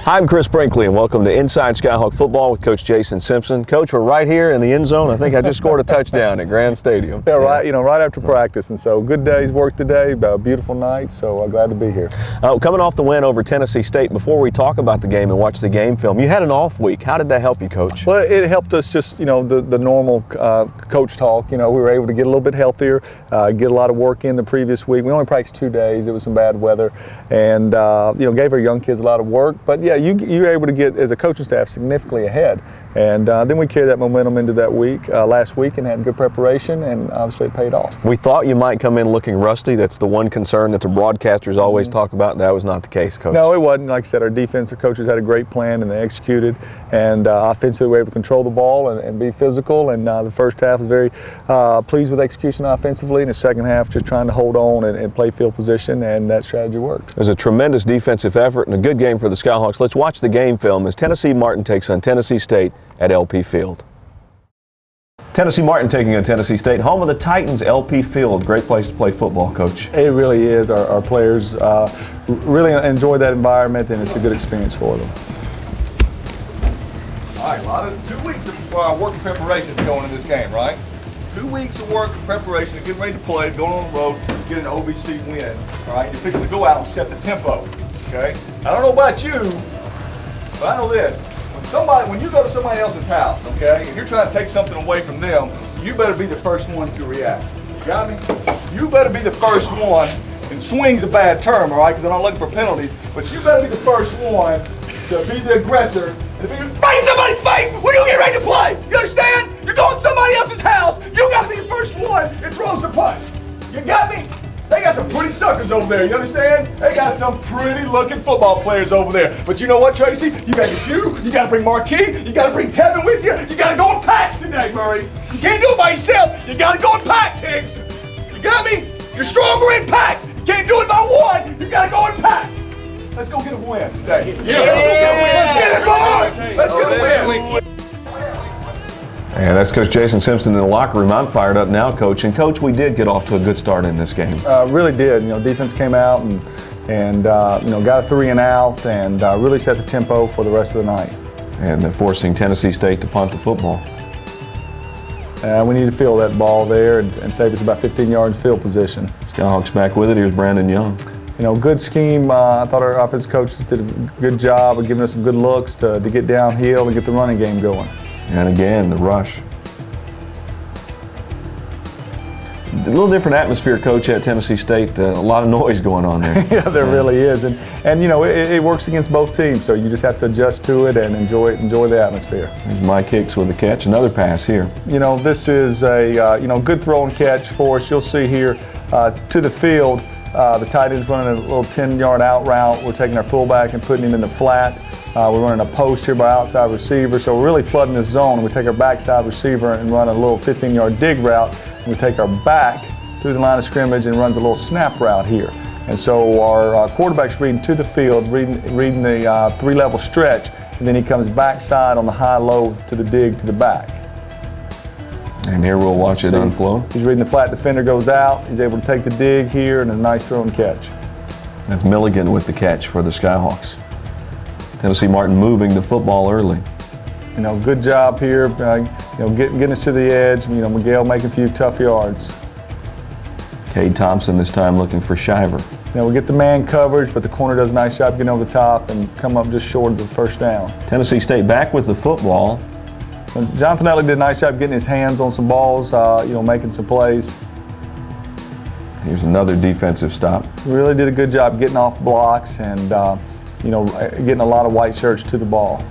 Hi, I'm Chris Brinkley, and welcome to Inside Skyhawk Football with Coach Jason Simpson. Coach, we're right here in the end zone. I think I just scored a touchdown at Graham Stadium. Yeah, right. Right after practice, and so good day's work today. A beautiful night, so glad to be here. Coming off the win over Tennessee State, before we talk about the game and watch the game film, you had an off week. How did that help you, Coach? Well, it helped us just the normal coach talk. We were able to get a little bit healthier, get a lot of work in the previous week. We only practiced 2 days. It was some bad weather, and gave our young kids a lot of work. But yeah, you're able to get, as a coaching staff, significantly ahead. And then we carried that momentum into that week, last week, and had good preparation, and obviously it paid off. We thought you might come in looking rusty. That's the one concern that the broadcasters always talk about. That was not the case, Coach. No, it wasn't. Like I said, our defensive coaches had a great plan, and they executed. And offensively, we were able to control the ball and be physical. And the first half was very pleased with execution offensively, and the second half just trying to hold on and play field position, and that strategy worked. It was a tremendous defensive effort and a good game for the Skyhawks. Let's watch the game film as Tennessee Martin takes on Tennessee State at LP Field. Tennessee Martin taking on Tennessee State, home of the Titans, LP Field. Great place to play football, Coach. It really is. Our players really enjoy that environment, and it's a good experience for them. All right, a lot of 2 weeks of work and preparation going into this game, right? 2 weeks of work and preparation, getting ready to play, going on the road, get an OVC win. All right, you're fixing to go out and set the tempo. Okay? I don't know about you, but I know this. When you go to somebody else's house, okay, and you're trying to take something away from them, you better be the first one to react. You got me? You better be the first one, and swing's a bad term, all right, because I'm not looking for penalties, but you better be the first one to be the aggressor and to be right in somebody's face when you get ready to play. You understand? You're going to somebody else's house, you got to be the first one that throws the punch. You got me? They got some pretty suckers over there, you understand? They got some pretty looking football players over there. But you know what, Tracy? You got your shoe, you got to bring Marquis, you got to bring Tevin with you, you got to go in packs today, Murray. You can't do it by yourself, you got to go in packs, Higgs. You got me? You're stronger in packs. You can't do it by one, you got to go in packs. Let's go get a win today. Yeah. Let's get it, boys. Let's get a win. And that's Coach Jason Simpson in the locker room. I'm fired up now, Coach. And Coach, we did get off to a good start in this game. Really did. Defense came out and got a 3 and out, and really set the tempo for the rest of the night. And forcing Tennessee State to punt the football. We need to field that ball there and save us about 15 yards field position. Skyhawks back with it. Here's Brandon Young. Good scheme. I thought our offensive coaches did a good job of giving us some good looks to get downhill and get the running game going. And again, the rush. A little different atmosphere, Coach, at Tennessee State. A lot of noise going on there. Yeah, there really is. And it works against both teams, so you just have to adjust to it and enjoy the atmosphere. There's Mike Hicks with a catch. Another pass here. This is a good throw and catch for us. You'll see here to the field. The tight end's running a little 10-yard out route. We're taking our fullback and putting him in the flat. We're running a post here by outside receiver, so we're really flooding this zone. We take our backside receiver and run a little 15-yard dig route. We take our back through the line of scrimmage and runs a little snap route here. And so our quarterback's reading to the field, reading the 3-level stretch, and then he comes backside on the high-low to the dig to the back. And here we'll watch it unflow. He's reading the flat, defender goes out. He's able to take the dig here and a nice throw and catch. That's Milligan with the catch for the Skyhawks. Tennessee Martin moving the football early. Good job here, getting us to the edge. Miguel making a few tough yards. Cade Thompson this time looking for Shiver. We get the man coverage, but the corner does a nice job getting over the top and come up just short of the first down. Tennessee State back with the football. Jonathan Elliott did a nice job getting his hands on some balls, making some plays. Here's another defensive stop. Really did a good job getting off blocks and getting a lot of white shirts to the ball.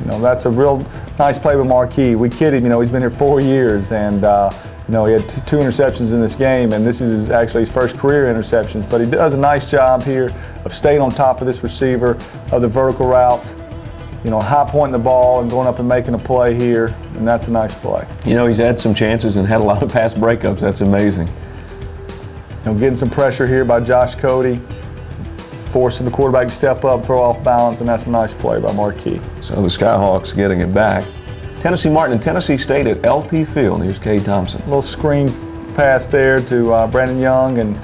That's a real nice play by Marquis. We kid him, he's been here 4 years, and he had 2 interceptions in this game, and this is actually his first career interceptions. But he does a nice job here of staying on top of this receiver, of the vertical route, high pointing the ball and going up and making a play here, and that's a nice play. He's had some chances and had a lot of pass breakups. That's amazing. Getting some pressure here by Josh Cody, forcing the quarterback to step up, throw off balance, and that's a nice play by Marquis. So the Skyhawks getting it back. Tennessee Martin and Tennessee State at LP Field. Here's Cade Thompson. A little screen pass there to Brandon Young, and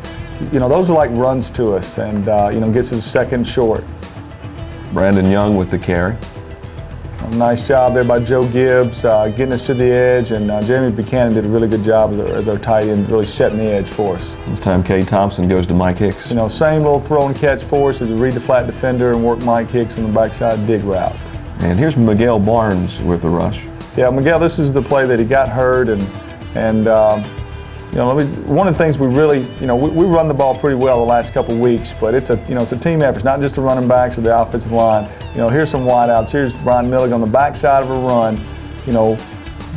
those are like runs to us, and gets us a second short. Brandon Young with the carry. Nice job there by Joe Gibbs getting us to the edge, and Jeremy Buchanan did a really good job as our tight end, really setting the edge for us. This time Cade Thompson goes to Mike Hicks. You know, same little throw and catch for us as we read the flat defender and work Mike Hicks on the backside dig route. And here's Miguel Barnes with the rush. Yeah, Miguel, this is the play that he got hurt, and you know, one of the things we really, you know, we run the ball pretty well the last couple of weeks, but it's a, you know, it's a team effort. It's not just the running backs or the offensive line. You know, here's some wideouts. Here's Brian Milligan on the backside of a run, you know,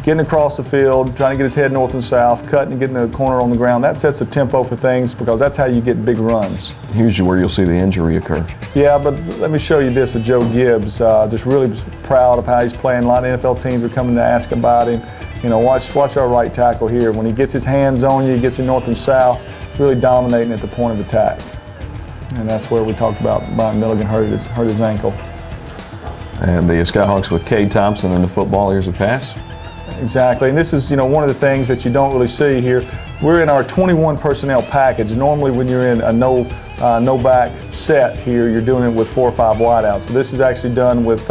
getting across the field, trying to get his head north and south, cutting and getting the corner on the ground. That sets the tempo for things because that's how you get big runs. Here's where you'll see the injury occur. Yeah, but let me show you this with Joe Gibbs. Just really proud of how he's playing. A lot of NFL teams are coming to ask about him. You know, watch our right tackle here. When he gets his hands on you, he gets you north and south, really dominating at the point of attack. And that's where we talked about Brian Milligan hurt his ankle. And the Skyhawks with Cade Thompson in the football. Here's a pass. Exactly, and this is, you know, one of the things that you don't really see here. We're in our 21 personnel package. Normally when you're in a no back set here, you're doing it with 4 or 5 wideouts. So this is actually done with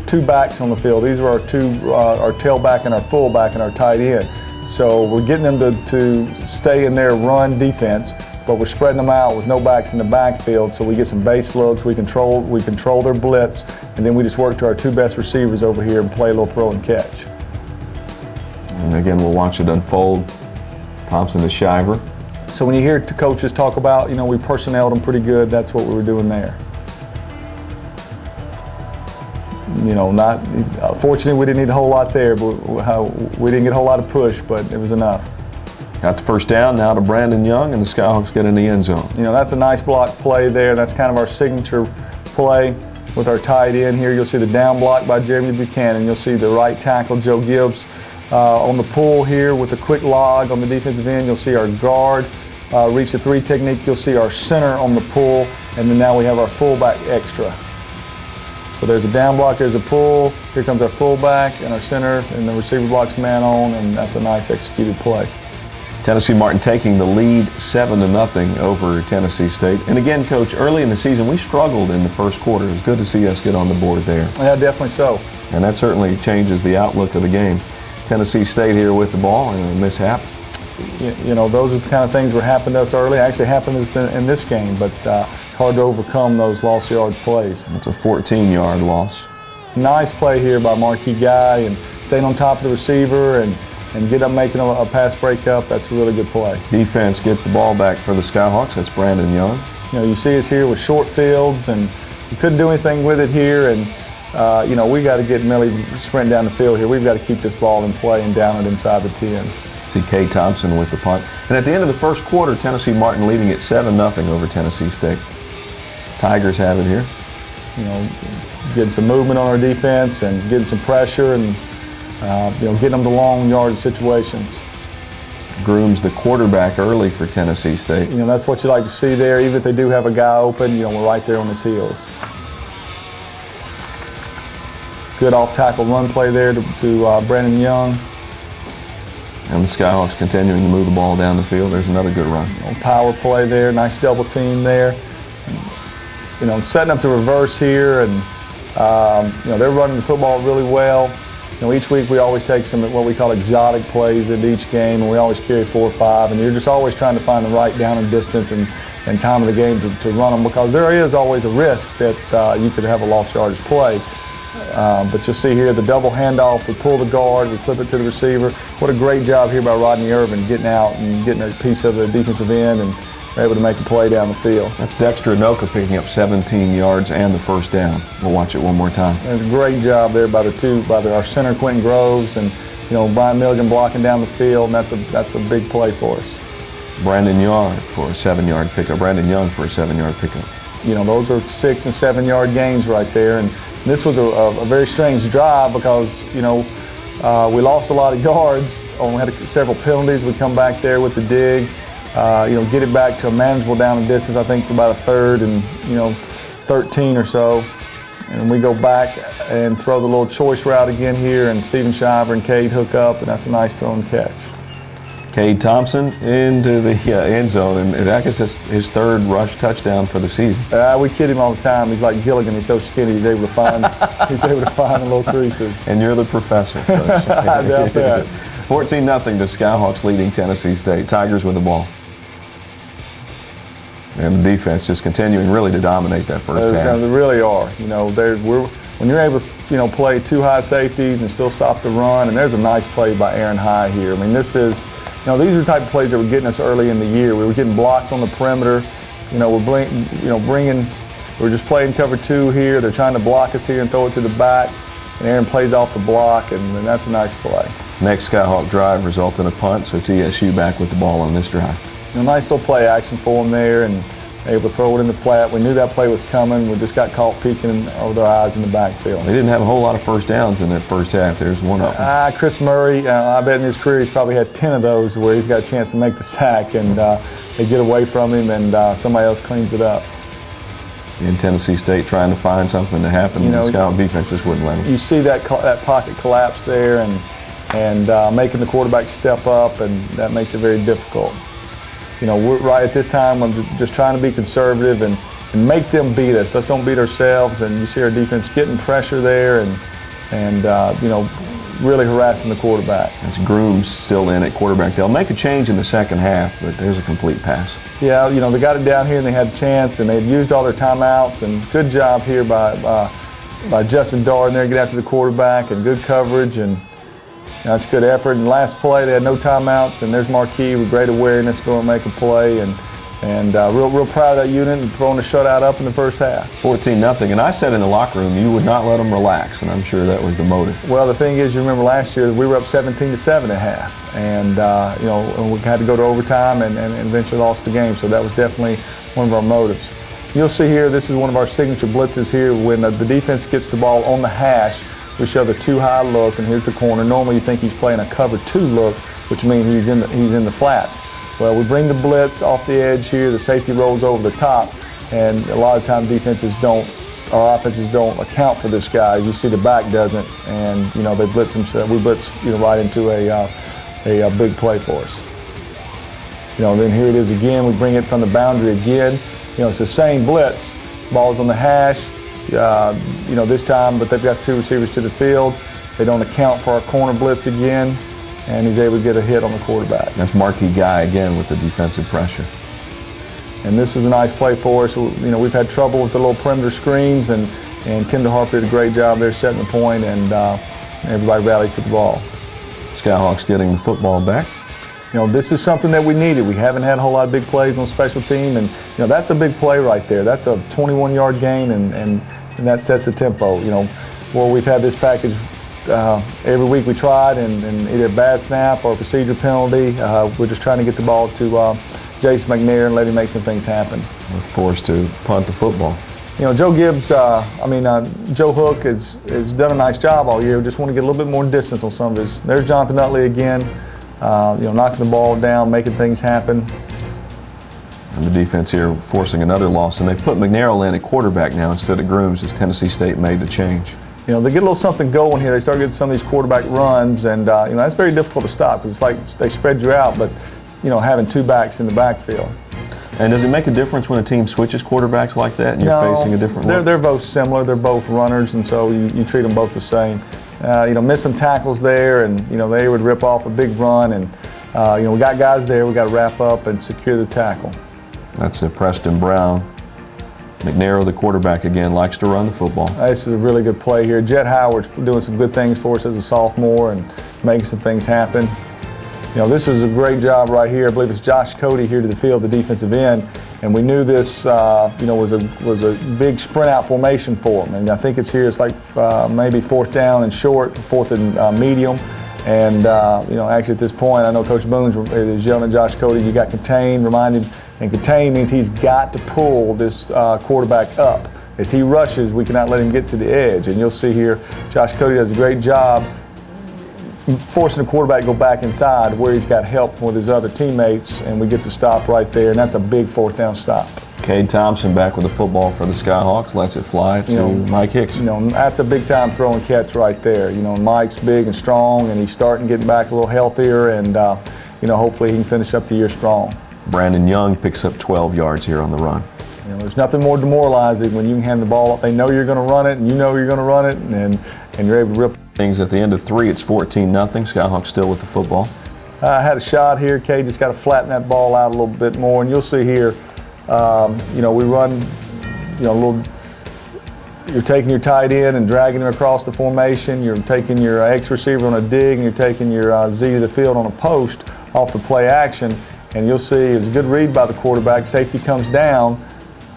2 backs on the field. These are our our tailback and our fullback and our tight end. So we're getting them to stay in their run defense, but we're spreading them out with no backs in the backfield, so we get some base looks, we control their blitz, and then we just work to our 2 best receivers over here and play a little throw and catch. And again, we'll watch it unfold. Thompson to Shiver. So when you hear the coaches talk about, you know, we personneled them pretty good, that's what we were doing there. You know, fortunately we didn't need a whole lot there, but we didn't get a whole lot of push, but it was enough. Got the first down, now to Brandon Young, and the Skyhawks get in the end zone. You know, that's a nice block play there. That's kind of our signature play with our tight end here. You'll see the down block by Jeremy Buchanan. You'll see the right tackle, Joe Gibbs, on the pull here with a quick log on the defensive end. You'll see our guard reach the 3 technique. You'll see our center on the pull, and then now we have our fullback extra. So there's a down block, there's a pull. Here comes our fullback and our center, and the receiver blocks man on, and that's a nice executed play. Tennessee Martin taking the lead 7-0 over Tennessee State. And again, Coach, early in the season, we struggled in the first quarter. It was good to see us get on the board there. Yeah, definitely so. And that certainly changes the outlook of the game. Tennessee State here with the ball and a mishap. You know, those are the kind of things that happened to us early. Actually happened in this game, but it's hard to overcome those lost yard plays. It's a 14-yard loss. Nice play here by Marquis Guy, and staying on top of the receiver and get up making a pass breakup. That's a really good play. Defense gets the ball back for the Skyhawks. That's Brandon Young. You know, you see us here with short fields, and we couldn't do anything with it here. And you know, we got to get Millie sprinting down the field here. We've got to keep this ball in play and down it inside the 10. See Cade Thompson with the punt. And at the end of the first quarter, Tennessee Martin leading it 7-0 over Tennessee State. Tigers have it here. You know, getting some movement on our defense and getting some pressure and you know, getting them to long yard situations. Grooms the quarterback early for Tennessee State. You know, that's what you like to see there. Even if they do have a guy open, you know, we're right there on his heels. Good off-tackle run play there to Brandon Young. And the Skyhawks continuing to move the ball down the field. There's another good run. You know, power play there, nice double team there. You know, setting up the reverse here, and you know, they're running the football really well. You know, each week we always take some what we call exotic plays into each game, and we always carry 4 or 5, and you're just always trying to find the right down and distance and time of the game to run them, because there is always a risk that you could have a lost yardage play. But you'll see here the double handoff, we pull the guard, we flip it to the receiver. What a great job here by Rodney Irvin getting out and getting a piece of the defensive end and able to make a play down the field. That's Dexter Anoka picking up 17 yards and the first down. We'll watch it one more time. And a great job there by our center Quentin Groves, and you know, Brian Milligan blocking down the field, and that's a big play for us. Brandon Young for a 7-yard pickup. Brandon Young for a 7-yard pickup. You know, those are 6 and 7 yard gains right there, and this was a very strange drive because, you know, we lost a lot of yards. We had several penalties. We come back there with the dig. You know, get it back to a manageable down and distance, I think about a 3rd and, you know, 13 or so. And we go back and throw the little choice route again here, and Stephen Shiver and Cade hook up, and that's a nice throw and catch. Cade Thompson into the end zone, and I guess it's his third rush touchdown for the season. We kid him all the time. He's like Gilligan. He's so skinny. He's able to find the little creases. And you're the professor, Coach. I doubt that. 14-0, the Skyhawks leading Tennessee State. Tigers with the ball. And the defense just continuing really to dominate that first half. They really are. You know, when you're able to play two high safeties and still stop the run, and there's a nice play by Aaron High here. I mean, these are the type of plays that were getting us early in the year. We were getting blocked on the perimeter. We're just playing cover two here. They're trying to block us here and throw it to the back, and Aaron plays off the block, and that's a nice play. Next Skyhawk drive resulted in a punt, so TSU back with the ball on this drive. Nice little play action for them there, and able to throw it in the flat. We knew that play was coming. We just got caught peeking over their eyes in the backfield. They didn't have a whole lot of first downs in that first half. There's one of them. Chris Murray, I bet in his career he's probably had 10 of those where he's got a chance to make the sack, and they get away from him, and somebody else cleans it up. In Tennessee State trying to find something to happen, the Skyhawk defense just wouldn't let them. You see that pocket collapse there, and making the quarterback step up, and that makes it very difficult. We're right at this time. I'm just trying to be conservative and make them beat us. Let's don't beat ourselves. And you see our defense getting pressure there, and really harassing the quarterback. It's Grooms still in at quarterback. They'll make a change in the second half, but there's a complete pass. Yeah, they got it down here and they had a chance, and they'd used all their timeouts. And good job here by Justin Darden there, get after the quarterback, and good coverage, and that's good effort. And last play, they had no timeouts, and there's Marquis with great awareness going to make a play, and real proud of that unit and throwing the shutout up in the first half. 14-0, and I said in the locker room you would not let them relax, and I'm sure that was the motive. Well, the thing is, you remember last year we were up 17-7 at half, and and we had to go to overtime and eventually lost the game. So that was definitely one of our motives. You'll see here, this is one of our signature blitzes here. When the defense gets the ball on the hash, we show the two high look, and here's the corner. Normally you think he's playing a cover two look, which means he's in the flats. Well, we bring the blitz off the edge here. The safety rolls over the top, and a lot of times our offenses don't account for this guy. As you see, the back doesn't, and they blitz him. So we blitz right into a big play for us. Then here it is again. We bring it from the boundary again. It's the same blitz. Ball's on the hash. This time, but they've got two receivers to the field. They don't account for our corner blitz again, and he's able to get a hit on the quarterback. That's Marquis Guy again with the defensive pressure. And this is a nice play for us. We've had trouble with the little perimeter screens, and Kendall Harper did a great job there setting the point, and everybody rallied to the ball. Skyhawks getting the football back. This is something that we needed. We haven't had a whole lot of big plays on special team, and that's a big play right there. That's a 21-yard gain, and that sets the tempo. We've had this package every week we tried, and either a bad snap or a procedure penalty. We're just trying to get the ball to Jason McNair and let him make some things happen. We're forced to punt the football. Joe Gibbs, Joe Hook has done a nice job all year. We just want to get a little bit more distance on some of his. There's Jonathan Utley again. Knocking the ball down, making things happen. And the defense here forcing another loss, and they've put McNair in at quarterback now instead of Grooms as Tennessee State made the change. They get a little something going here. They start getting some of these quarterback runs, and that's very difficult to stop because it's like they spread you out, but having two backs in the backfield. And does it make a difference when a team switches quarterbacks like that and you're facing a different look? They're both similar. They're both runners, and so you treat them both the same. Miss some tackles there, and they would rip off a big run, and we got guys there. We got to wrap up and secure the tackle. That's Preston Brown. McNair, the quarterback again, likes to run the football. This is a really good play here. Jet Howard's doing some good things for us as a sophomore and making some things happen. This was a great job right here. I believe it's Josh Cody here to the field, the defensive end, and we knew this, was a big sprint out formation for him. And I think it's like maybe fourth down and short, fourth and medium. And actually at this point, I know Coach Boone is yelling at Josh Cody, "You got contained." Remind him, and contain means he's got to pull this quarterback up. As he rushes, we cannot let him get to the edge. And you'll see here, Josh Cody does a great job forcing the quarterback to go back inside where he's got help with his other teammates, and we get to stop right there, and that's a big fourth down stop. Cade Thompson back with the football for the Skyhawks, lets it fly to Mike Hicks. That's a big time throw and catch right there. Mike's big and strong, and he's starting getting back a little healthier, and hopefully he can finish up the year strong. Brandon Young picks up 12 yards here on the run. There's nothing more demoralizing when you can hand the ball up. They know you're going to run it, and you know you're going to run it, and you're able to rip things. At the end of 3, it's 14-0. Skyhawks still with the football. I had a shot here. Cade just got to flatten that ball out a little bit more, and you'll see here, we run, a little. You're taking your tight end and dragging him across the formation. You're taking your X receiver on a dig, and you're taking your Z to the field on a post off the play action. And you'll see it's a good read by the quarterback. Safety comes down.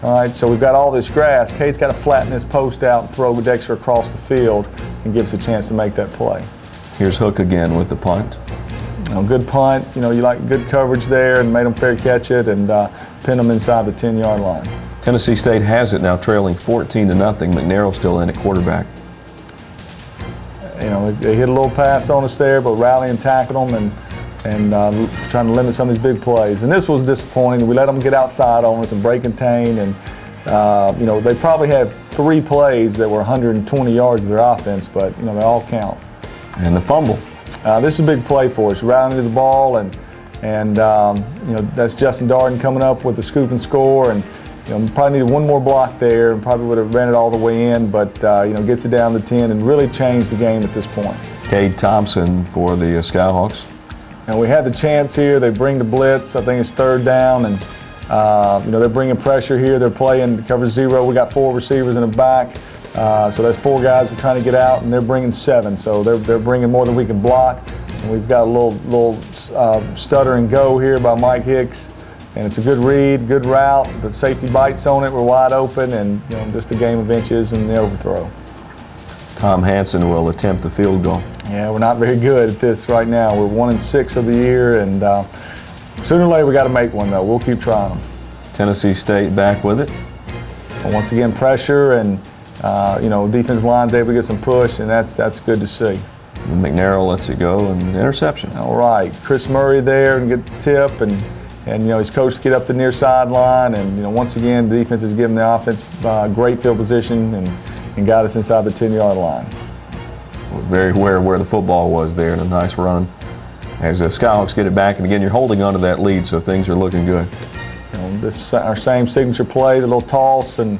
All right, so we've got all this grass. Cade's got to flatten this post out and throw Dexter across the field and give us a chance to make that play. Here's Hook again with the punt. Good punt. You like good coverage there and made them fair catch it and pin them inside the 10-yard line. Tennessee State has it now, trailing 14-0. McNair's still in at quarterback. They hit a little pass on us there, but rallying and tackling them and trying to limit some of these big plays. And this was disappointing. We let them get outside on us and break contain. And, they probably had 3 plays that were 120 yards of their offense, but, they all count. And the fumble. This is a big play for us. Rallying to the ball, and that's Justin Darden coming up with the scoop and score. And, probably needed one more block there and probably would have ran it all the way in, but, gets it down to 10 and really changed the game at this point. Cade Thompson for the Skyhawks. And we had the chance here. They bring the blitz. I think it's 3rd down, and they're bringing pressure here. They're playing cover 0. We got 4 receivers in the back, so there's 4 guys we're trying to get out, and they're bringing 7. So they're bringing more than we can block. And we've got a little stutter and go here by Mike Hicks, and it's a good read, good route. The safety bites on it. We're wide open, and just a game of inches and the overthrow. Tom Hansen will attempt the field goal. Yeah, we're not very good at this right now. We're 1-6 of the year, and sooner or later we got to make one, though. We'll keep trying them. Tennessee State back with it. But once again, pressure, and defensive line's able to get some push, and that's good to see. And McNair lets it go, and interception. All right, Chris Murray there and get the tip, and he's coached to get up the near sideline, and once again the defense is giving the offense great field position and got us inside the 10-yard line. We're very aware of where the football was there, and a nice run as the Skyhawks get it back. And again, you're holding on to that lead, so things are looking good. This our same signature play, the little toss, and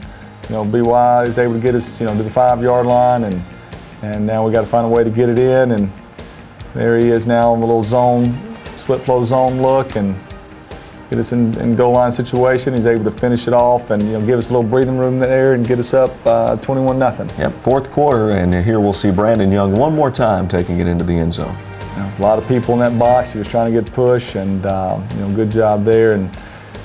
BY is able to get us to the 5-yard line, and now we got to find a way to get it in. And there he is now in the little zone, split flow zone look, and get us in goal line situation. He's able to finish it off and give us a little breathing room there and get us up 21-0. Yep, 4th quarter, and here we'll see Brandon Young one more time taking it into the end zone. There's a lot of people in that box. He was trying to get push, and good job there. And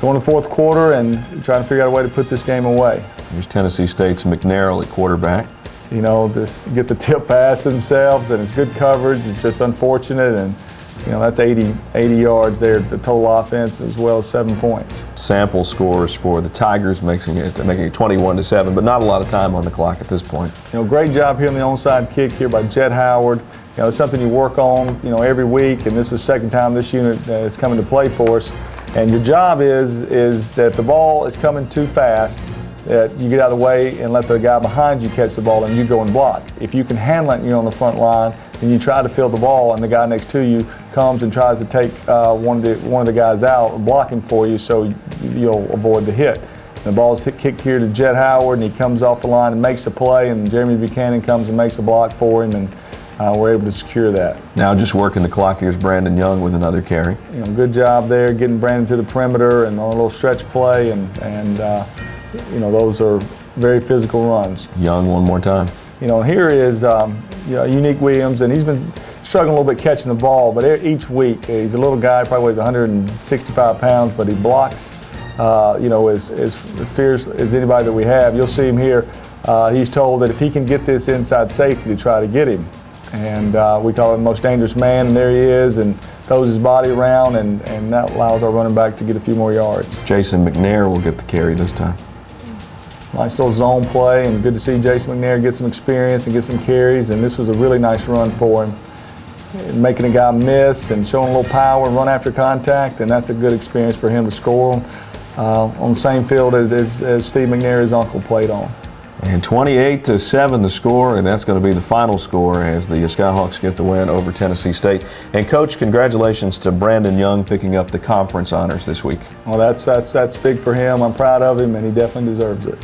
going to 4th quarter and trying to figure out a way to put this game away. Here's Tennessee State's McNair at quarterback. Just get the tip pass themselves, and it's good coverage. It's just unfortunate, and that's 80 yards there, the total offense, as well as 7 points. Sample scores for the Tigers, making it 21-7, but not a lot of time on the clock at this point. Great job here on the onside kick here by Jet Howard. It's something you work on, every week, and this is the 2nd time this unit is coming to play for us. And your job is that the ball is coming too fast, that you get out of the way and let the guy behind you catch the ball and you go and block. If you can handle it and you're on the front line, then you try to field the ball and the guy next to you comes and tries to take one of the guys out blocking for you, so you'll avoid the hit. And the ball is kicked here to Jet Howard, and he comes off the line and makes a play, and Jeremy Buchanan comes and makes a block for him, and we're able to secure that. Now just working the clock, here's Brandon Young with another carry. Good job there getting Brandon to the perimeter and on a little stretch play, and those are very physical runs. Young one more time. Here is Unique Williams, and he's been struggling a little bit catching the ball, but each week he's a little guy, probably weighs 165 pounds, but he blocks as fierce as anybody that we have. You'll see him here. He's told that if he can get this inside safety to try to get him, and we call him the most dangerous man, and there he is, and throws his body around, and that allows our running back to get a few more yards. Jason McNair will get the carry this time. Nice little zone play, and good to see Jason McNair get some experience and get some carries, and this was a really nice run for him. Making a guy miss and showing a little power and run after contact, and that's a good experience for him to score on the same field as Steve McNair, his uncle, played on. And 28-7 the score, and that's going to be the final score as the Skyhawks get the win over Tennessee State. And Coach, congratulations to Brandon Young picking up the conference honors this week. Well, that's big for him. I'm proud of him, and he definitely deserves it.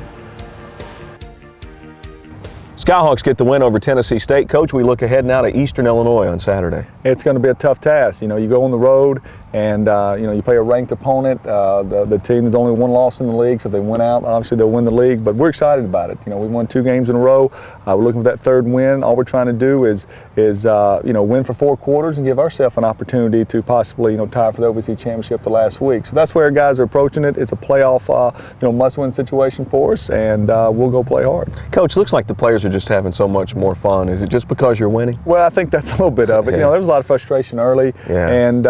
Skyhawks get the win over Tennessee State. Coach, we look ahead now to Eastern Illinois on Saturday. It's going to be a tough task. You know, you go on the road and, you play a ranked opponent. The team that's only one loss in the league, so if they win out, obviously they'll win the league. But we're excited about it. You know, we won 2 games in a row. We're looking for that 3rd win. All we're trying to do is win for 4 quarters and give ourselves an opportunity to possibly, tie for the OVC championship the last week. So that's where our guys are approaching it. It's a playoff, must-win situation for us, and we'll go play hard. Coach, looks like the players are just having so much more fun. Is it just because you're winning? Well, I think that's a little bit of it. Yeah. There was a lot of frustration early, and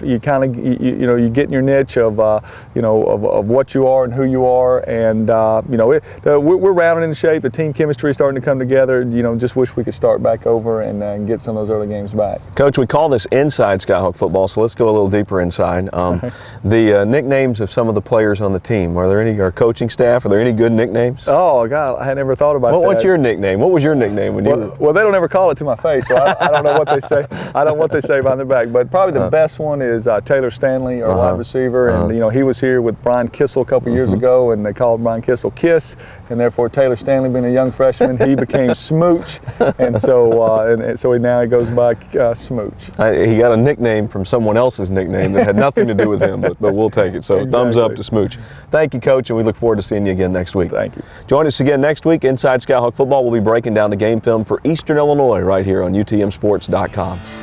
you kind of you get in your niche of of what you are and who you are, and we're rounding into shape. The team chemistry is starting to come together. Just wish we could start back over and get some of those early games back. Coach, we call this inside Skyhawk football, so let's go a little deeper inside. The nicknames of some of the players on the team. Are there any? Our coaching staff, are there any good nicknames? Oh God, I had never thought about that. What's your nickname? What was your nickname when you? Well, they don't ever call it to my face, so I don't know what they say. I don't know what they say behind their back, but probably the best one is Taylor Stanley, our wide receiver, and he was here with Brian Kissel a couple years ago, and they called Brian Kissel Kiss, and therefore Taylor Stanley, being a young freshman, he became Smooch, and so now he goes by Smooch. He got a nickname from someone else's nickname that had nothing to do with him, but we'll take it. So Exactly. Thumbs up to Smooch. Thank you, Coach, and we look forward to seeing you again next week. Thank you. Join us again next week. Inside Skyhawk Football will be breaking down the game film for Eastern Illinois right here on UTMsports.com.